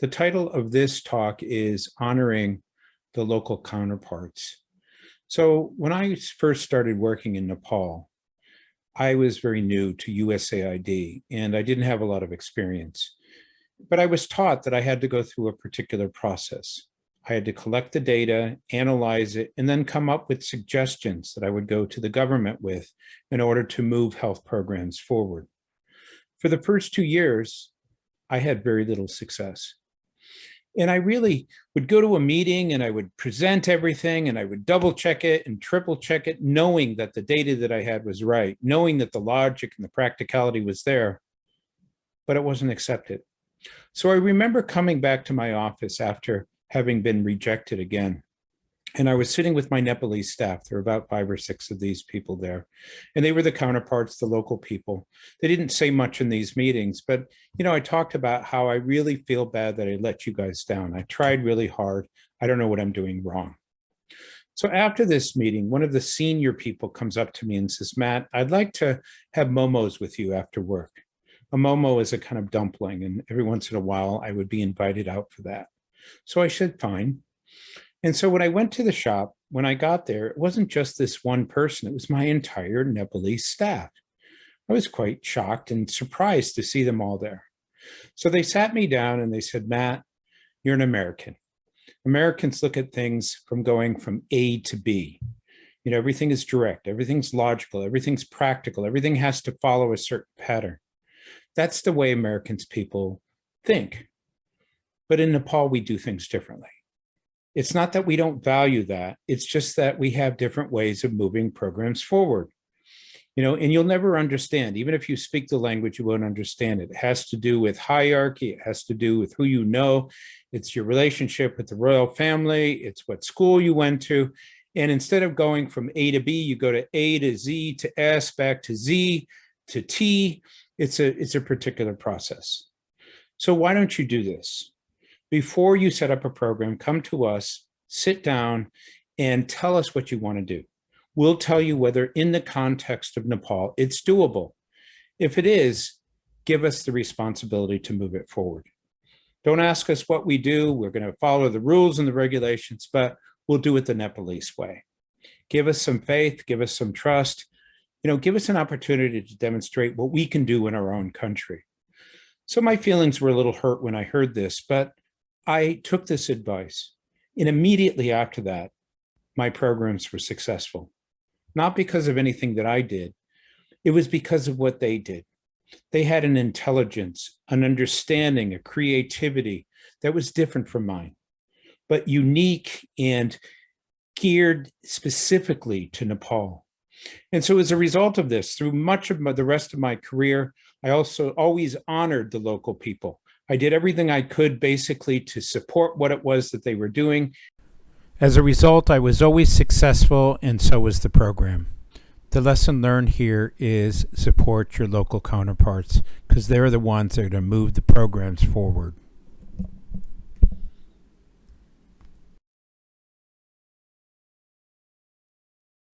The title of this talk is Honoring the Local Counterparts. So when I first started working in Nepal, I was very new to USAID and I didn't have a lot of experience. But I was taught that I had to go through a particular process. I had to collect the data, analyze it, and then come up with suggestions that I would go to the government with in order to move health programs forward. For the first 2 years, I had very little success. And I really would go to a meeting and I would present everything and I would double check it and triple check it, knowing that the data that I had was right, knowing that the logic and the practicality was there, but it wasn't accepted. So I remember coming back to my office after having been rejected again. And I was sitting with my Nepalese staff. There were about 5 or 6 of these people there. And they were the counterparts, the local people. They didn't say much in these meetings, but I talked about how I really feel bad that I let you guys down. I tried really hard. I don't know what I'm doing wrong. So after this meeting, one of the senior people comes up to me and says, Matt, I'd like to have momos with you after work. A momo is a kind of dumpling, and every once in a while I would be invited out for that. So I said, fine. And so when I went to the shop, when I got there, it wasn't just this one person, it was my entire Nepalese staff. I was quite shocked and surprised to see them all there. So they sat me down and they said, Matt, you're an American. Americans look at things from going from A to B. Everything is direct, everything's logical, everything's practical, everything has to follow a certain pattern. That's the way Americans people think. But in Nepal, we do things differently. It's not that we don't value that. It's just that we have different ways of moving programs forward. And you'll never understand. Even if you speak the language, you won't understand it. It has to do with hierarchy. It has to do with who you know. It's your relationship with the royal family. It's what school you went to. And instead of going from A to B, you go to A to Z to S, back to Z to T. It's a particular process. So why don't you do this? Before you set up a program, come to us, sit down, and tell us what you want to do. We'll tell you whether in the context of Nepal, it's doable. If it is, give us the responsibility to move it forward. Don't ask us what we do. We're going to follow the rules and the regulations, but we'll do it the Nepalese way. Give us some faith, give us some trust, give us an opportunity to demonstrate what we can do in our own country. So my feelings were a little hurt when I heard this, but I took this advice, and immediately after that, my programs were successful. Not because of anything that I did, it was because of what they did. They had an intelligence, an understanding, a creativity that was different from mine, but unique and geared specifically to Nepal. And so as a result of this, through much of the rest of my career, I also always honored the local people. I did everything I could basically to support what it was that they were doing. As a result, I was always successful, and so was the program. The lesson learned here is support your local counterparts because they're the ones that are going to move the programs forward.